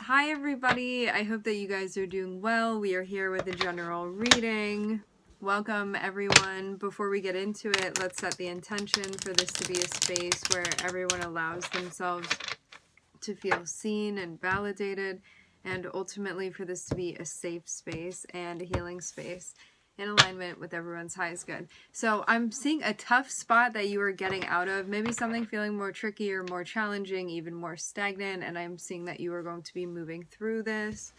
Hi everybody, I hope that you guys are doing well. We are here with a general reading. Welcome everyone. Before we get into it, let's set the intention for this to be a space where everyone allows themselves to feel seen and validated, and ultimately for this to be a safe space and a healing space in alignment with everyone's highest good. So I'm seeing a tough spot that you are getting out of, maybe something feeling more tricky or more challenging, even more stagnant, and I'm seeing that you are going to be moving through this.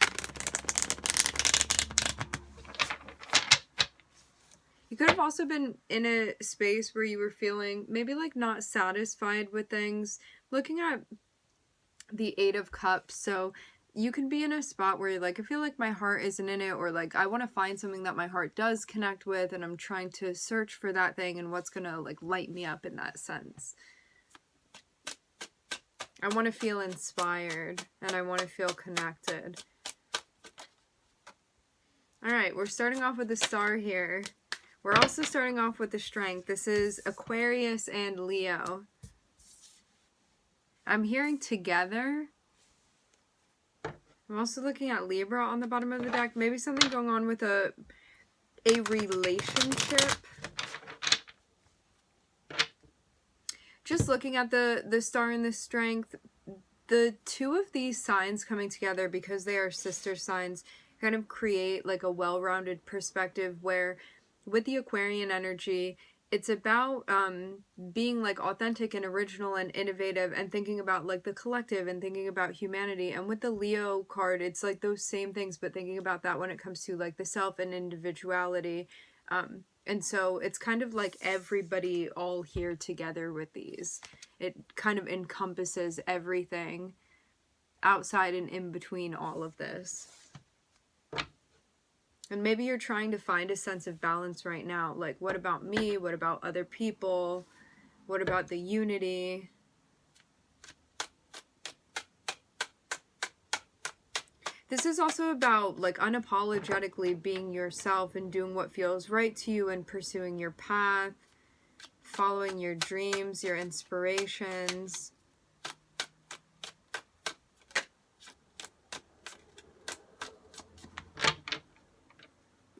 You could have also been in a space where you were feeling maybe like not satisfied with things. Looking at the Eight of Cups, so you can be in a spot where you're like, I feel like my heart isn't in it, or like I want to find something that my heart does connect with, and I'm trying to search for that thing and what's gonna like light me up in that sense. I want to feel inspired and I want to feel connected. Alright, we're starting off with the Star here. We're also starting off with the Strength. This is Aquarius and Leo. I'm hearing together. I'm also looking at Libra on the bottom of the deck. Maybe something going on with a relationship. Just looking at the Star and the Strength, the two of these signs coming together, because they are sister signs, kind of create like a well-rounded perspective where with the Aquarian energy, it's about being like authentic and original and innovative and thinking about like the collective and thinking about humanity. And with the Leo card, it's like those same things, but thinking about that when it comes to like the self and individuality. And so it's kind of like everybody all here together with these. It kind of encompasses everything outside and in between all of this. And maybe you're trying to find a sense of balance right now. Like, what about me? What about other people? What about the unity? This is also about, like, unapologetically being yourself and doing what feels right to you and pursuing your path, following your dreams, your inspirations.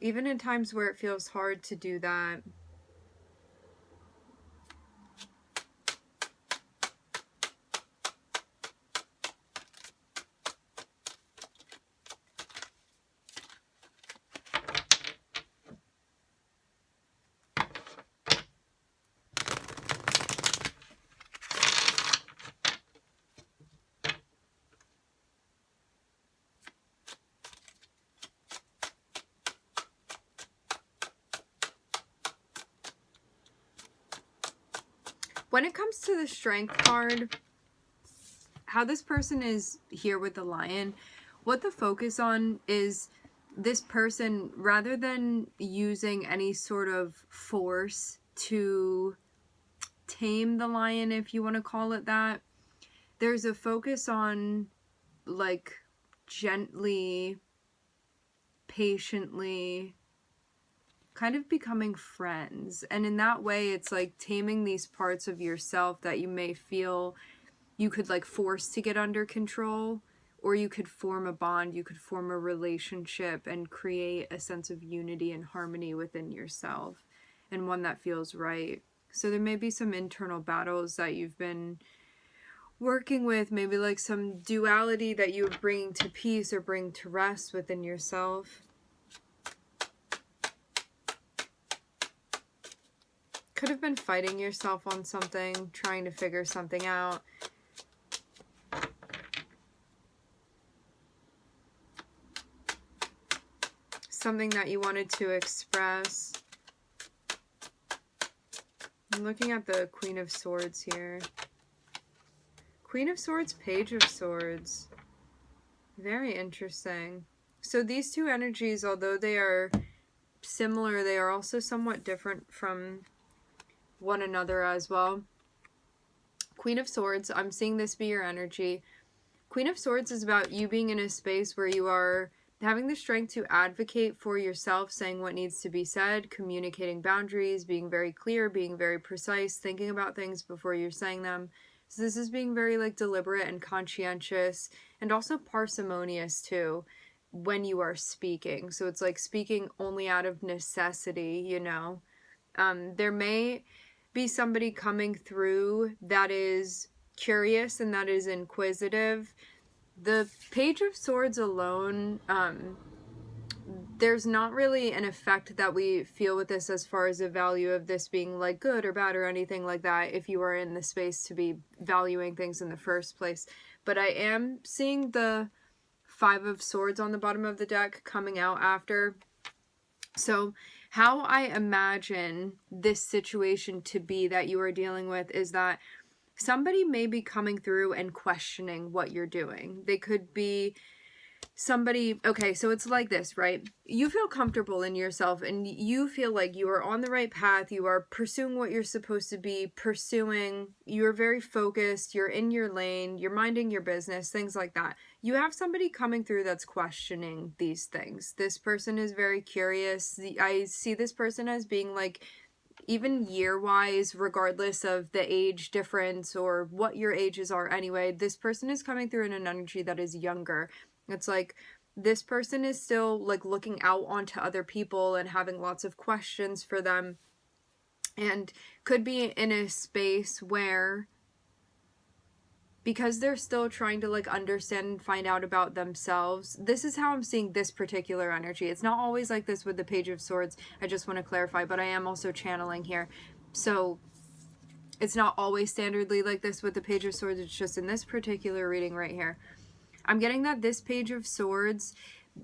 Even in times where it feels hard to do that. When it comes to the Strength card, how this person is here with the Lion, what the focus on is this person, rather than using any sort of force to tame the lion, if you want to call it that, there's a focus on like gently, patiently, kind of becoming friends. And in that way, it's like taming these parts of yourself that you may feel you could like force to get under control, or you could form a bond, you could form a relationship and create a sense of unity and harmony within yourself, and one that feels right. So there may be some internal battles that you've been working with, maybe like some duality that you're bringing to peace or bring to rest within yourself. Could have been fighting yourself on something, trying to figure something out. Something that you wanted to express. I'm looking at the Queen of Swords here. Queen of Swords, Page of Swords. Very interesting. So these two energies, although they are similar, they are also somewhat different from one another as well. Queen of Swords, I'm seeing this be your energy. Queen of Swords is about you being in a space where you are having the strength to advocate for yourself, saying what needs to be said, communicating boundaries, being very clear, being very precise, thinking about things before you're saying them. So this is being very like deliberate and conscientious and also parsimonious too when you are speaking. So it's like speaking only out of necessity, you know. There may be somebody coming through that is curious and that is inquisitive. The Page of Swords alone, there's not really an effect that we feel with this as far as the value of this being like good or bad or anything like that if you are in the space to be valuing things in the first place. But I am seeing the Five of Swords on the bottom of the deck coming out after. So how I imagine this situation to be that you are dealing with is that somebody may be coming through and questioning what you're doing. They could be somebody, okay, so it's like this, right? You feel comfortable in yourself and you feel like you are on the right path. You are pursuing what you're supposed to be pursuing. You're very focused. You're in your lane. You're minding your business, things like that. You have somebody coming through that's questioning these things. This person is very curious. I see this person as being like, even year-wise, regardless of the age difference or what your ages are anyway, this person is coming through in an energy that is younger. It's like this person is still like looking out onto other people and having lots of questions for them, and could be in a space where, because they're still trying to like understand and find out about themselves. This is how I'm seeing this particular energy. It's not always like this with the Page of Swords. I just want to clarify, but I am also channeling here. So it's not always standardly like this with the Page of Swords. It's just in this particular reading right here. I'm getting that this Page of Swords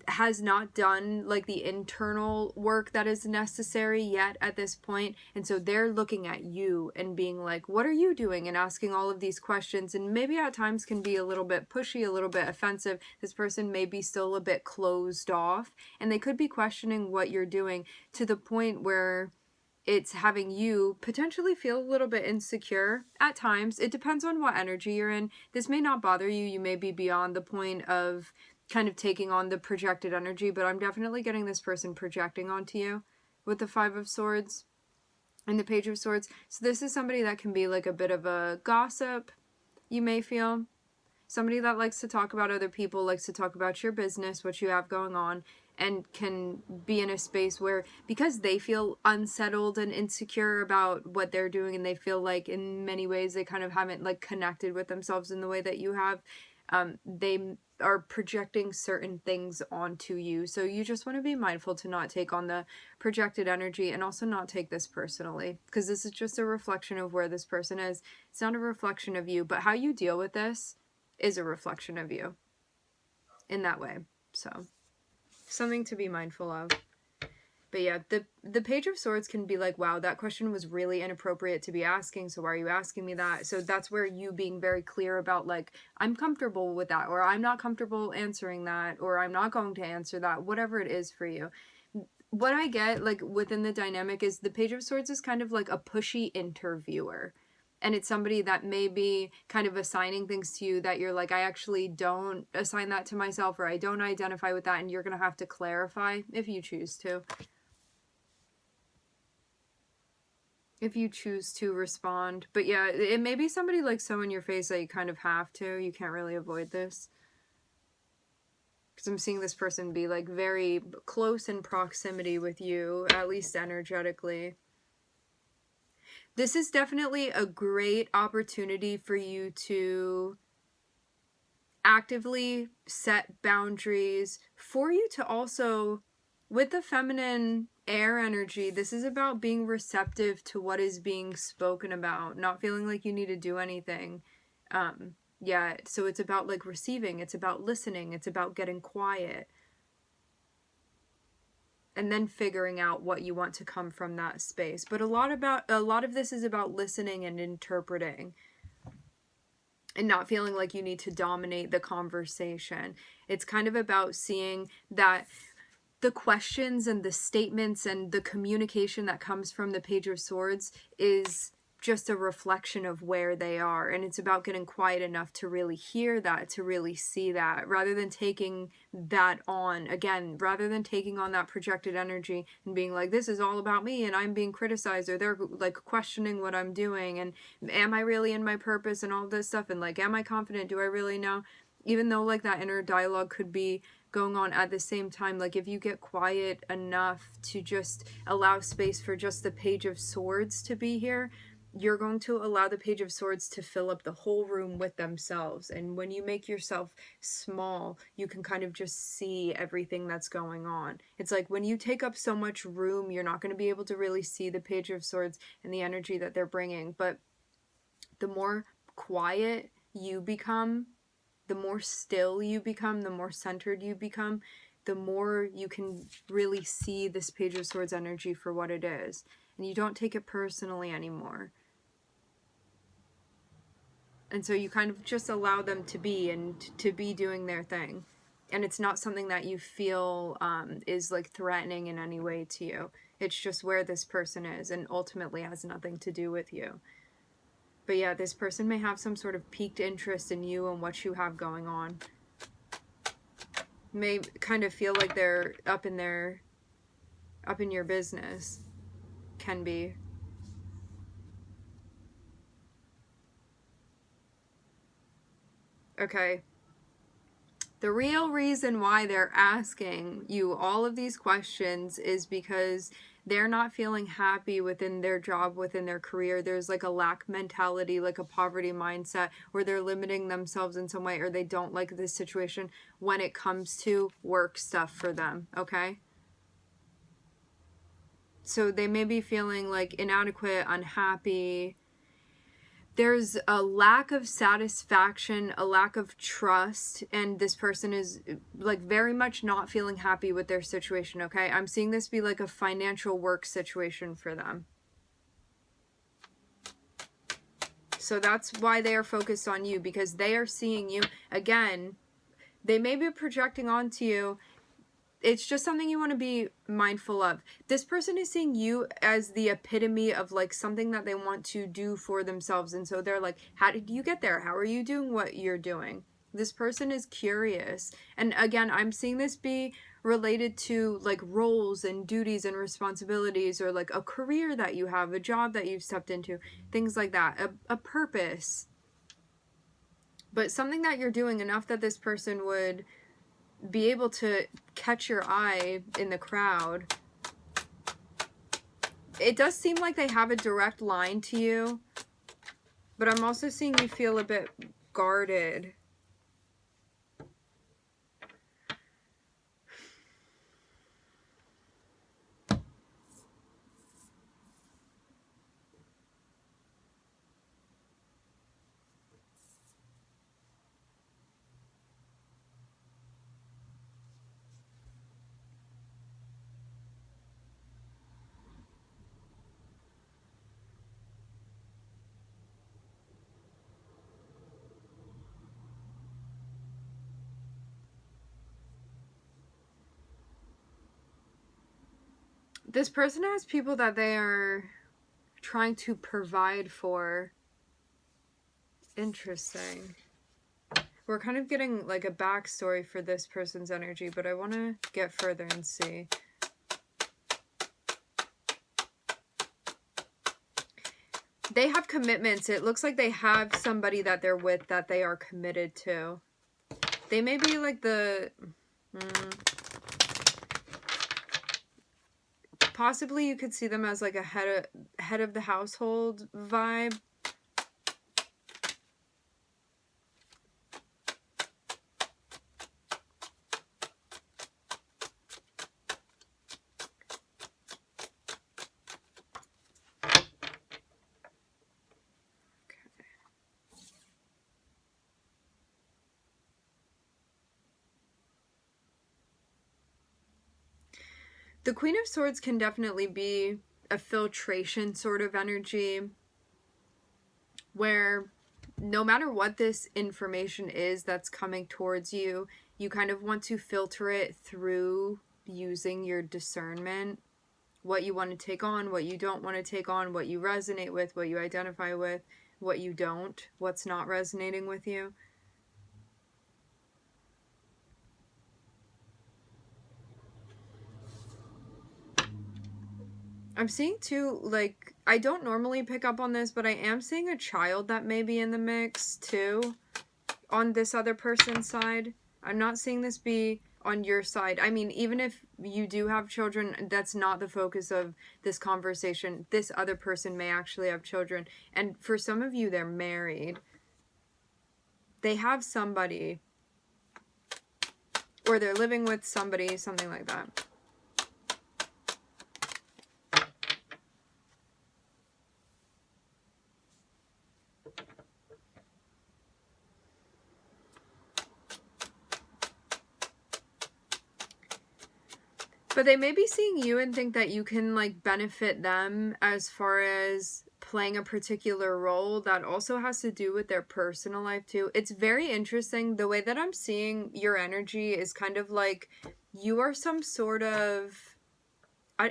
has not done like the internal work that is necessary yet at this point, and so they're looking at you and being like, what are you doing, and asking all of these questions, and maybe at times can be a little bit pushy, a little bit offensive. This person may be still a bit closed off, and they could be questioning what you're doing to the point where it's having you potentially feel a little bit insecure at times. It depends on what energy you're in. This may not bother you. You may be beyond the point of kind of taking on the projected energy, but I'm definitely getting this person projecting onto you with the Five of Swords and the Page of Swords. So this is somebody that can be like a bit of a gossip, you may feel. Somebody that likes to talk about other people, likes to talk about your business, what you have going on, and can be in a space where, because they feel unsettled and insecure about what they're doing, and they feel like in many ways they kind of haven't like connected with themselves in the way that you have, they are projecting certain things onto you. So you just want to be mindful to not take on the projected energy, and also not take this personally, because this is just a reflection of where this person is. It's not a reflection of you, but how you deal with this is a reflection of you in that way. So something to be mindful of. But yeah, the Page of Swords can be like, wow, that question was really inappropriate to be asking, so why are you asking me that? So that's where you being very clear about like, I'm comfortable with that, or I'm not comfortable answering that, or I'm not going to answer that, whatever it is for you. What I get like within the dynamic is the Page of Swords is kind of like a pushy interviewer. And it's somebody that may be kind of assigning things to you that you're like, I actually don't assign that to myself, or I don't identify with that, and you're going to have to clarify if you choose to. If you choose to respond. But yeah, it may be somebody like so in your face that you kind of have to. You can't really avoid this. Because I'm seeing this person be like very close in proximity with you, at least energetically. This is definitely a great opportunity for you to actively set boundaries, for you to also, with the feminine air energy, this is about being receptive to what is being spoken about, not feeling like you need to do anything. Yeah, so it's about like receiving, it's about listening, it's about getting quiet. And then figuring out what you want to come from that space. But a lot of this is about listening and interpreting, and not feeling like you need to dominate the conversation. It's kind of about seeing that the questions and the statements and the communication that comes from the Page of Swords is just a reflection of where they are. And it's about getting quiet enough to really hear that, to really see that, rather than taking that on. Again, rather than taking on that projected energy and being like, this is all about me and I'm being criticized, or they're like questioning what I'm doing, and am I really in my purpose and all this stuff, and like, am I confident? Do I really know? Even though like that inner dialogue could be going on at the same time, like if you get quiet enough to just allow space for just the Page of Swords to be here, you're going to allow the Page of Swords to fill up the whole room with themselves. And when you make yourself small, you can kind of just see everything that's going on. It's like when you take up so much room, you're not going to be able to really see the Page of Swords and the energy that they're bringing. But the more quiet you become, the more still you become, the more centered you become, the more you can really see this Page of Swords energy for what it is. And you don't take it personally anymore. And so you kind of just allow them to be, and to be doing their thing. And it's not something that you feel is like threatening in any way to you. It's just where this person is, and ultimately has nothing to do with you. But yeah, this person may have some sort of piqued interest in you and what you have going on. May kind of feel like they're up in your business. Can be. Okay. The real reason why they're asking you all of these questions is because they're not feeling happy within their job, within their career. There's like a lack mentality, like a poverty mindset, where they're limiting themselves in some way, or they don't like this situation when it comes to work stuff for them, okay? So they may be feeling like inadequate, unhappy. There's a lack of satisfaction, a lack of trust, and this person is like very much not feeling happy with their situation, okay? I'm seeing this be like a financial work situation for them. So that's why they are focused on you, because they are seeing you. Again, they may be projecting onto you. It's just something you want to be mindful of. This person is seeing you as the epitome of like something that they want to do for themselves. And so they're like, how did you get there? How are you doing what you're doing? This person is curious. And again, I'm seeing this be related to like roles and duties and responsibilities, or like a career that you have, a job that you've stepped into, things like that, a purpose. But something that you're doing enough that this person would be able to catch your eye in the crowd. It does seem like they have a direct line to you, but I'm also seeing you feel a bit guarded. This person has people that they are trying to provide for. Interesting. We're kind of getting like a backstory for this person's energy, but I want to get further and see. They have commitments. It looks like they have somebody that they're with that they are committed to. They may be like the... possibly you could see them as like a head of the household vibe. The Queen of Swords can definitely be a filtration sort of energy, where no matter what this information is that's coming towards you, you kind of want to filter it through using your discernment. what you want to take on, what you don't want to take on, what you resonate with, what you identify with, what you don't, what's not resonating with you. I'm seeing too, like, I don't normally pick up on this, but I am seeing a child that may be in the mix too on this other person's side. I'm not seeing this be on your side. I mean, even if you do have children, that's not the focus of this conversation. This other person may actually have children. And for some of you, they're married. They have somebody, or they're living with somebody, something like that. But they may be seeing you and think that you can, like, benefit them as far as playing a particular role that also has to do with their personal life too. It's very interesting. The way that I'm seeing your energy is kind of like you are some sort of,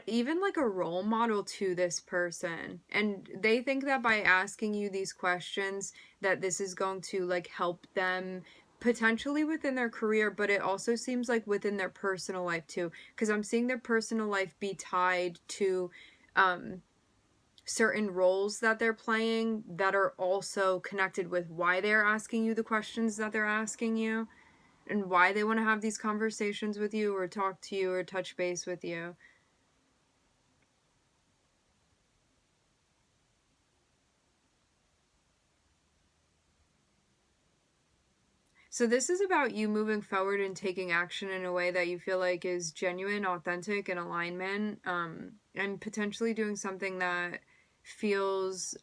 even like a role model to this person, and they think that by asking you these questions that this is going to, like, help them potentially within their career, but it also seems like within their personal life too, because I'm seeing their personal life be tied to certain roles that they're playing that are also connected with why they're asking you the questions that they're asking you, and why they want to have these conversations with you or talk to you or touch base with you. So this is about you moving forward and taking action in a way that you feel like is genuine, authentic, and alignment, and potentially doing something that feels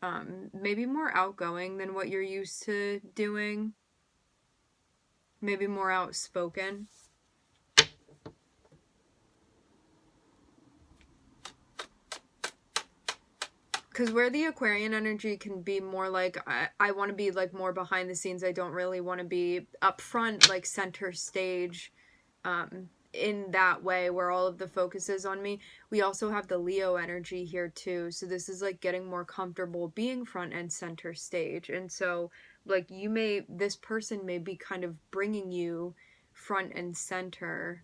maybe more outgoing than what you're used to doing, maybe more outspoken. Because where the Aquarian energy can be more like, I want to be, like, more behind the scenes. I don't really want to be up front, like, center stage, in that way where all of the focus is on me. We also have the Leo energy here too. So this is like getting more comfortable being front and center stage. And so, like, this person may be kind of bringing you front and center.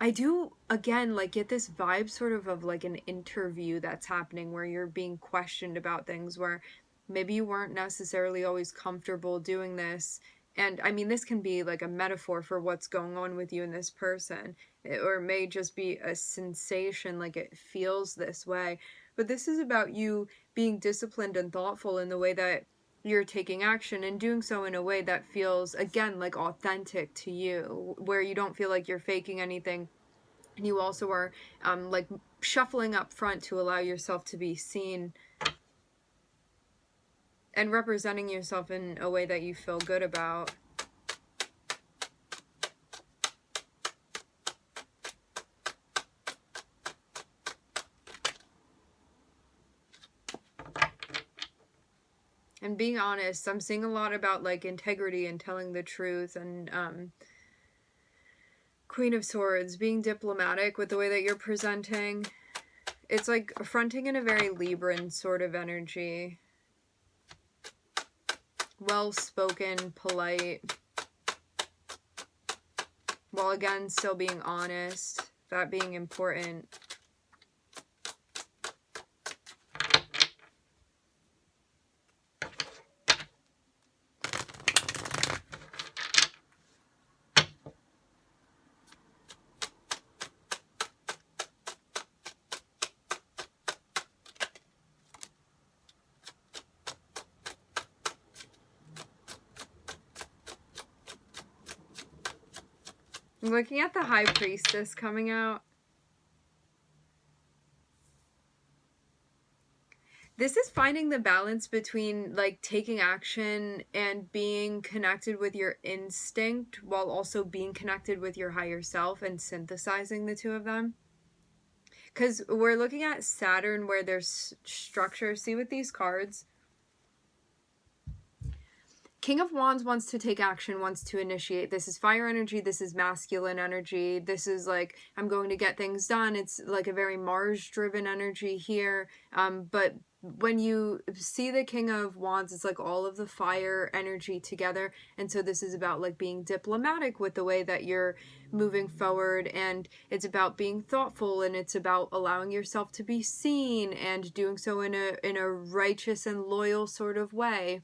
I do, again, like, get this vibe sort of like an interview that's happening where you're being questioned about things where maybe you weren't necessarily always comfortable doing this. And I mean, this can be like a metaphor for what's going on with you and this person, or it may just be a sensation, like it feels this way. But this is about you being disciplined and thoughtful in the way that you're taking action, and doing so in a way that feels, again, like authentic to you, where you don't feel like you're faking anything. And you also are like shuffling up front to allow yourself to be seen and representing yourself in a way that you feel good about. And being honest. I'm seeing a lot about, like, integrity and telling the truth, and Queen of Swords, being diplomatic with the way that you're presenting. It's like fronting in a very Libran sort of energy. Well-spoken, polite, while again still being honest, that being important. I'm looking at the High Priestess coming out. This is finding the balance between, like, taking action and being connected with your instinct while also being connected with your higher self, and synthesizing the two of them. Because we're looking at Saturn where there's structure. See with these cards? King of Wands wants to take action, wants to initiate. This is fire energy. This is masculine energy. This is like, I'm going to get things done. It's like a very Mars-driven energy here. But when you see the King of Wands, it's like all of the fire energy together. And so this is about like being diplomatic with the way that you're moving forward. And it's about being thoughtful. And it's about allowing yourself to be seen and doing so in a righteous and loyal sort of way.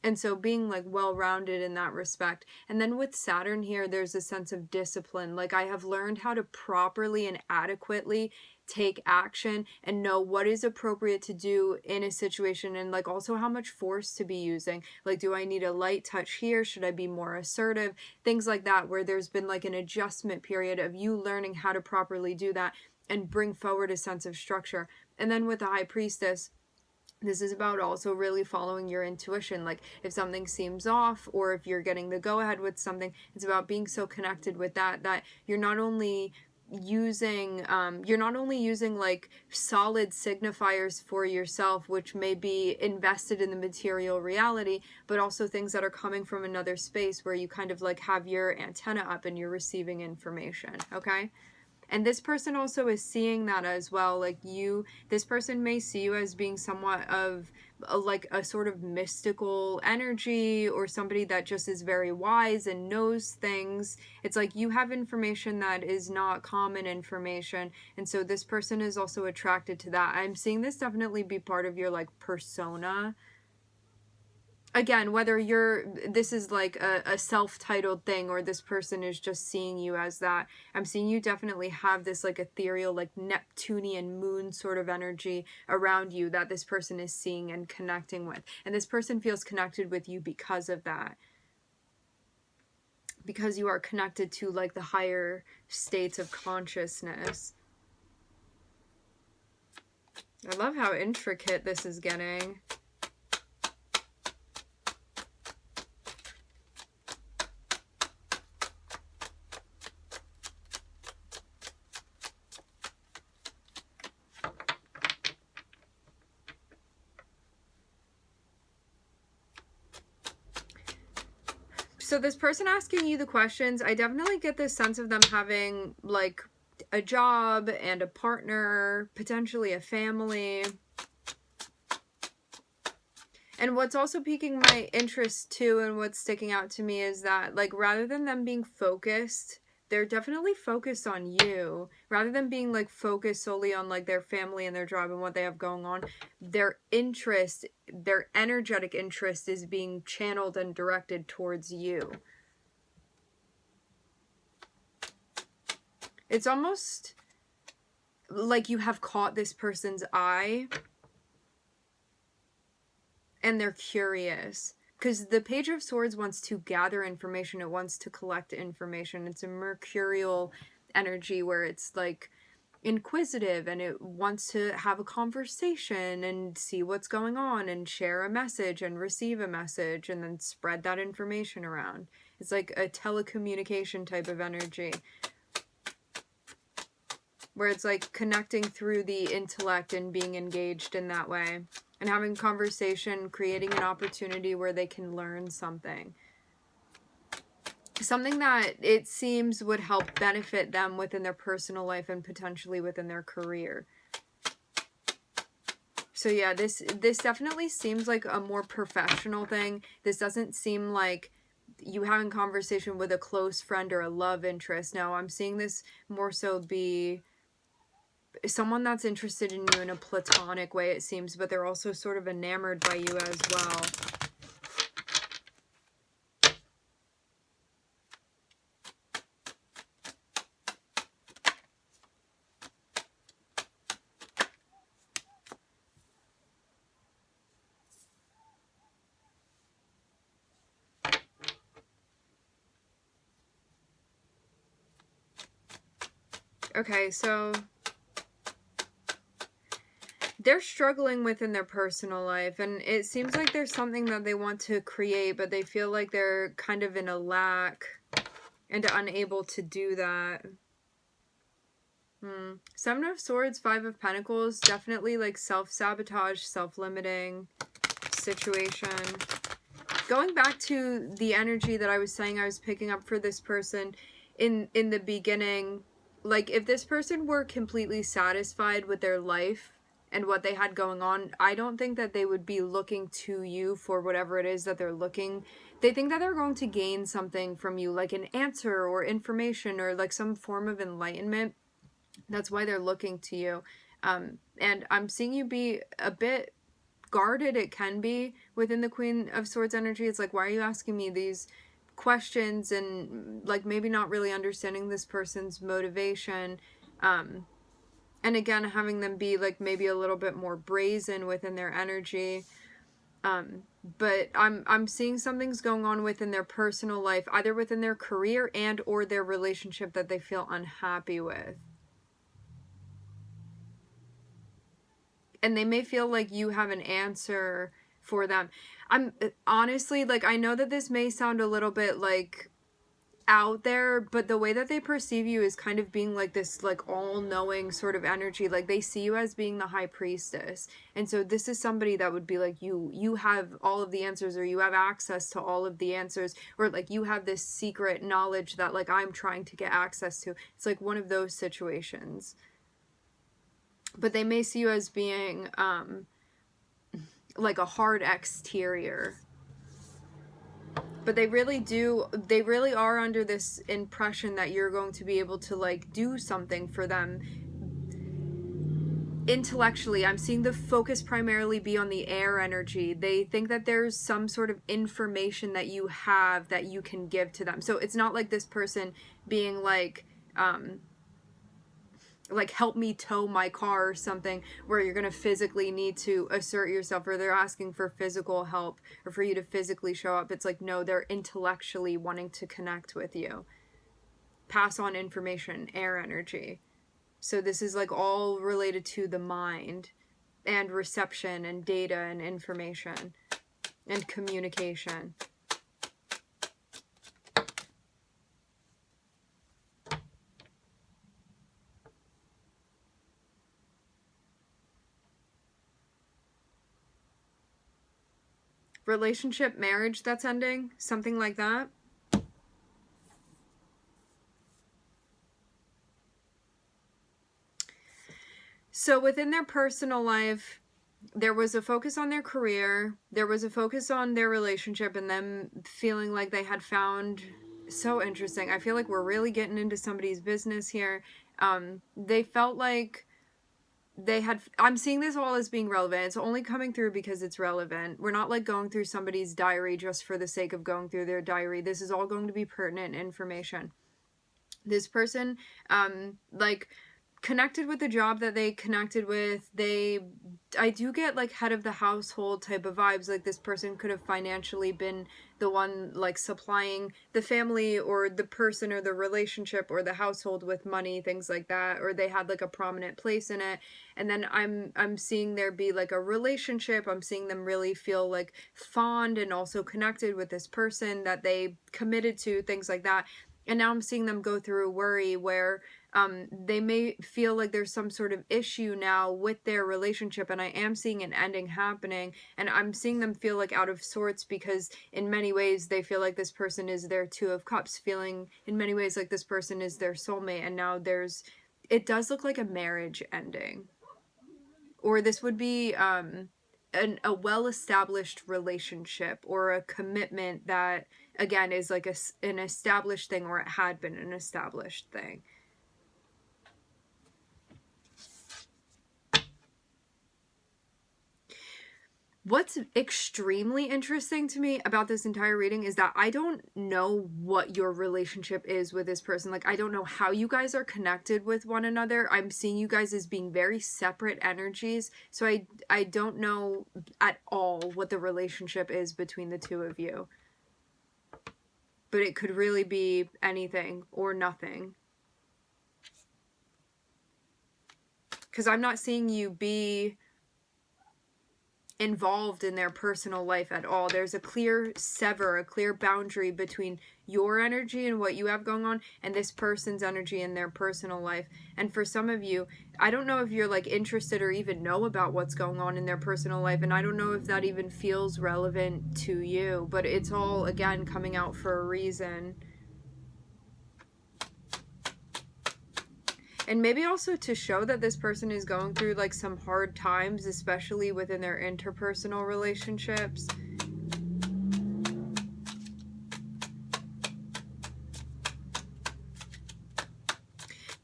And so being like well-rounded in that respect. And then with Saturn here, there's a sense of discipline. Like I have learned how to properly and adequately take action and know what is appropriate to do in a situation, and like also how much force to be using. Like, do I need a light touch here? Should I be more assertive? Things like that, where there's been like an adjustment period of you learning how to properly do that and bring forward a sense of structure. And then with the High Priestess, this is about also really following your intuition. Like if something seems off, or if you're getting the go ahead with something, it's about being so connected with that you're not only using like solid signifiers for yourself, which may be invested in the material reality, but also things that are coming from another space where you kind of like have your antenna up and you're receiving information. Okay. And this person also is seeing that as well. Like this person may see you as being somewhat of like a sort of mystical energy, or somebody that just is very wise and knows things. It's like you have information that is not common information. And so this person is also attracted to that. I'm seeing this definitely be part of your like persona. Again, whether this is like a self-titled thing, or this person is just seeing you as that, I'm seeing you definitely have this like ethereal, like Neptunian moon sort of energy around you that this person is seeing and connecting with. And this person feels connected with you because of that. Because you are connected to like the higher states of consciousness. I love how intricate this is getting. So this person asking you the questions, I definitely get this sense of them having like a job and a partner, potentially a family. And what's also piquing my interest too, and what's sticking out to me, is that like rather than them being focused, they're definitely focused on you. Rather than being like focused solely on like their family and their job and what they have going on, their interest, their energetic interest is being channeled and directed towards you. It's almost like you have caught this person's eye and they're curious. Because the Page of Swords wants to gather information. It wants to collect information. It's a mercurial energy where it's like inquisitive, and it wants to have a conversation and see what's going on and share a message and receive a message and then spread that information around. It's like a telecommunication type of energy, where it's like connecting through the intellect and being engaged in that way. And having conversation, creating an opportunity where they can learn something. Something that it seems would help benefit them within their personal life and potentially within their career. So yeah, this definitely seems like a more professional thing. This doesn't seem like you having conversation with a close friend or a love interest. No, I'm seeing this more so be someone that's interested in you in a platonic way, it seems, but they're also sort of enamored by you as well. Okay, so they're struggling within their personal life, and it seems like there's something that they want to create, but they feel like they're kind of in a lack and unable to do that. Seven of Swords, Five of Pentacles, definitely like self-sabotage, self-limiting situation. going back to the energy that I was saying I was picking up for this person in the beginning, like if this person were completely satisfied with their life and what they had going on, I don't think that they would be looking to you for whatever it is that they're looking. They think that they're going to gain something from you, like an answer or information or like some form of enlightenment. That's why they're looking to you. And I'm seeing you be a bit guarded. It can be within the Queen of Swords energy. It's like, why are you asking me these questions, and like maybe not really understanding this person's motivation. And again, having them be like maybe a little bit more brazen within their energy. But I'm seeing something's going on within their personal life, either within their career and or their relationship that they feel unhappy with. And they may feel like you have an answer for them. I'm honestly, like, I know that this may sound a little bit like out there, but the way that they perceive you is kind of being like this like all-knowing sort of energy. Like they see you as being the high priestess, and so this is somebody that would be like, you have all of the answers, or you have access to all of the answers, or like you have this secret knowledge that like I'm trying to get access to. It's like one of those situations. But they may see you as being like a hard exterior. But they really are under this impression that you're going to be able to like do something for them intellectually. I'm seeing the focus primarily be on the air energy. They think that there's some sort of information that you have that you can give to them. So it's not like this person being like help me tow my car or something, where you're going to physically need to assert yourself, or they're asking for physical help or for you to physically show up. It's like, no, they're intellectually wanting to connect with you, pass on information, air energy. So this is like all related to the mind and reception and data and information and communication. Relationship, marriage that's ending, something like that. So within their personal life, there was a focus on their career, there was a focus on their relationship, and them feeling like they had found, so interesting, I feel like we're really getting into somebody's business here. They felt like they had, I'm seeing this all as being relevant. It's only coming through because it's relevant. We're not like going through somebody's diary just for the sake of going through their diary. This is all going to be pertinent information. This person, like, connected with the job that they connected with. I do get like head of the household type of vibes. Like this person could have financially been the one like supplying the family or the person or the relationship or the household with money, things like that, or they had like a prominent place in it. And then I'm seeing there be like a relationship. I'm seeing them really feel like fond and also connected with this person that they committed to, things like that. And now I'm seeing them go through a worry where they may feel like there's some sort of issue now with their relationship, and I am seeing an ending happening, and I'm seeing them feel like out of sorts because in many ways they feel like this person is their Two of Cups, feeling in many ways like this person is their soulmate, and now it does look like a marriage ending. Or this would be a well-established relationship or a commitment that, again, is like an established thing, or it had been an established thing. What's extremely interesting to me about this entire reading is that I don't know what your relationship is with this person. Like, I don't know how you guys are connected with one another. I'm seeing you guys as being very separate energies. So I don't know at all what the relationship is between the two of you. But it could really be anything or nothing. Because I'm not seeing you be involved in their personal life at all. There's a clear boundary between your energy and what you have going on and this person's energy in their personal life. And for some of you, I don't know if you're like interested or even know about what's going on in their personal life, and I don't know if that even feels relevant to you, but it's all, again, coming out for a reason. And maybe also to show that this person is going through like some hard times, especially within their interpersonal relationships.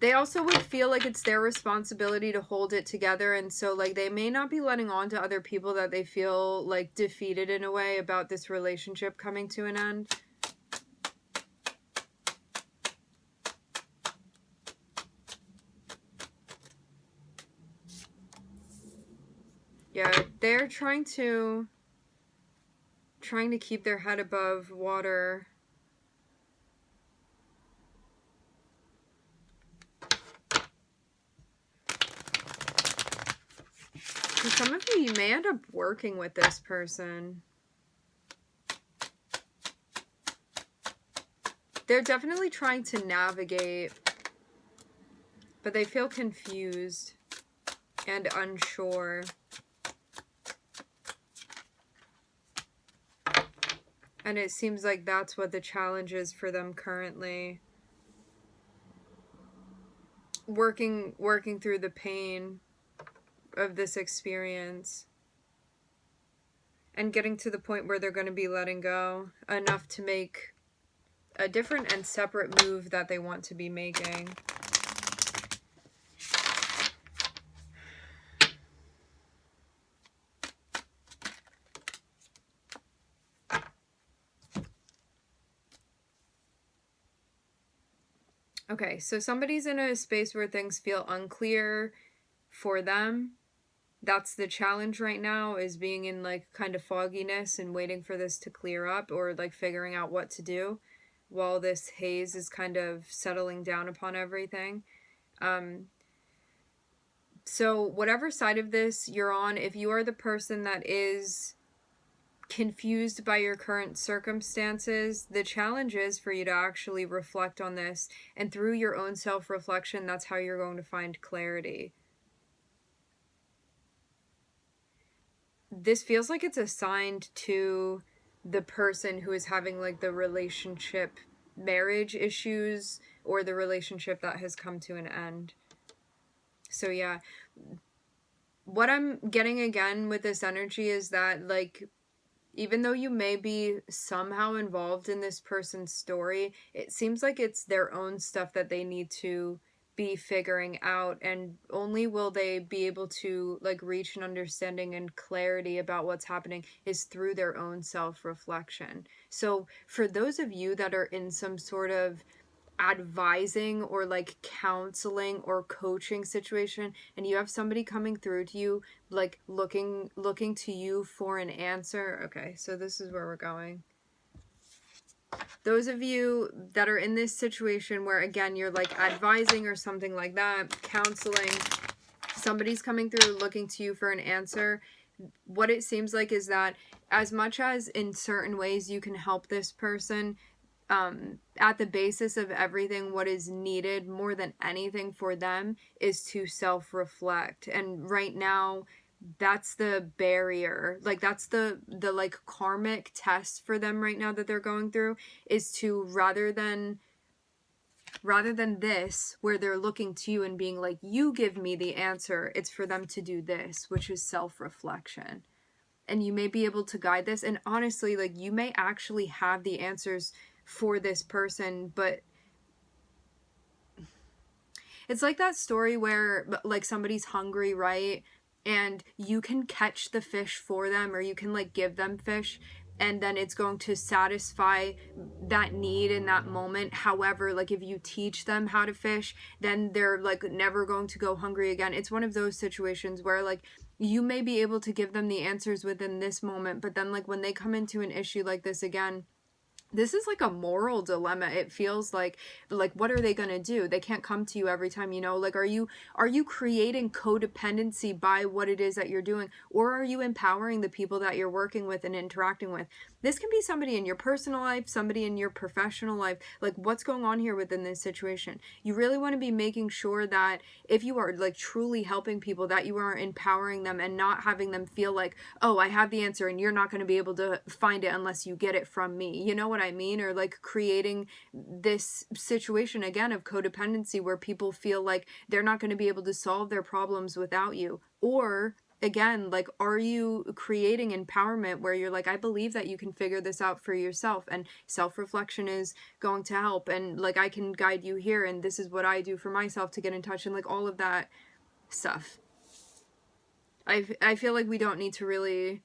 They also would feel like it's their responsibility to hold it together, and so like they may not be letting on to other people that they feel like defeated in a way about this relationship coming to an end. Yeah, they're trying to keep their head above water. For some of you may end up working with this person. They're definitely trying to navigate, but they feel confused and unsure. And it seems like that's what the challenge is for them currently. Working through the pain of this experience. And getting to the point where they're going to be letting go enough to make a different and separate move that they want to be making. Okay, so somebody's in a space where things feel unclear for them. That's the challenge right now, is being in like kind of fogginess and waiting for this to clear up, or like figuring out what to do while this haze is kind of settling down upon everything. So whatever side of this you're on, if you are the person that is confused by your current circumstances, the challenge is for you to actually reflect on this, and through your own self-reflection, that's how you're going to find clarity. This feels like it's assigned to the person who is having like the relationship marriage issues, or the relationship that has come to an end. So yeah, what I'm getting again with this energy is that like, even though you may be somehow involved in this person's story, it seems like it's their own stuff that they need to be figuring out, and only will they be able to like reach an understanding and clarity about what's happening is through their own self-reflection. So for those of you that are in some sort of advising or like counseling or coaching situation, and you have somebody coming through to you like looking to you for an answer, okay, so this is where we're going. Those of you that are in this situation where again you're like advising or something like that, counseling, somebody's coming through looking to you for an answer, what it seems like is that as much as in certain ways you can help this person, at the basis of everything, what is needed more than anything for them is to self-reflect. And right now, that's the barrier. Like that's the like karmic test for them right now that they're going through, is to rather than this where they're looking to you and being like, you give me the answer, it's for them to do this, which is self-reflection. And you may be able to guide this, and honestly, like you may actually have the answers for this person, but it's like that story where like somebody's hungry, right? And you can catch the fish for them, or you can like give them fish, and then it's going to satisfy that need in that moment. However, like if you teach them how to fish, then they're like never going to go hungry again. It's one of those situations where like you may be able to give them the answers within this moment, but then like when they come into an issue like this again, this is like a moral dilemma. It feels like what are they going to do? They can't come to you every time, you know, like, are you creating codependency by what it is that you're doing, or are you empowering the people that you're working with and interacting with? This can be somebody in your personal life, somebody in your professional life. Like, what's going on here within this situation? You really want to be making sure that if you are like truly helping people, that you are empowering them and not having them feel like, oh, I have the answer and you're not going to be able to find it unless you get it from me. You know what I mean? Or like creating this situation again of codependency where people feel like they're not going to be able to solve their problems without you. Or again, like, are you creating empowerment where you're like, I believe that you can figure this out for yourself, and self-reflection is going to help, and like, I can guide you here, and this is what I do for myself to get in touch, and like all of that stuff. I feel like we don't need to really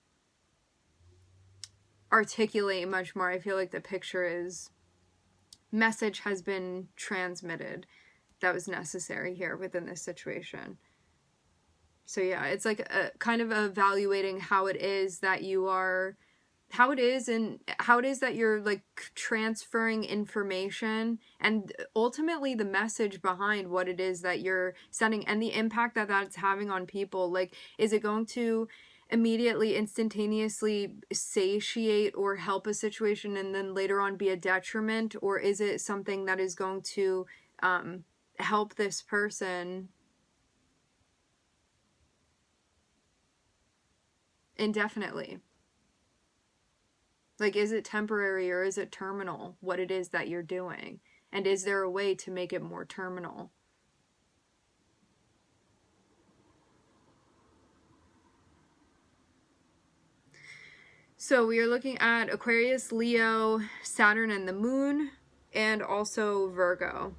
articulate much more. I feel like the message has been transmitted that was necessary here within this situation. So yeah, it's like a kind of evaluating how it is that you're like transferring information, and ultimately the message behind what it is that you're sending, and the impact that that's having on people. Like, is it going to immediately, instantaneously satiate or help a situation and then later on be a detriment? Or is it something that is going to help this person indefinitely? Like, is it temporary or is it terminal, what it is that you're doing? And is there a way to make it more terminal? So we are looking at Aquarius, Leo, Saturn and the Moon, and also Virgo.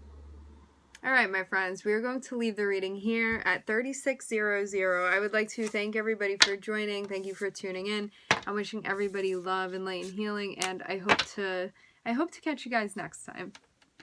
All right, my friends, we are going to leave the reading here at 3600. I would like to thank everybody for joining. Thank you for tuning in. I'm wishing everybody love and light and healing, and I hope to catch you guys next time.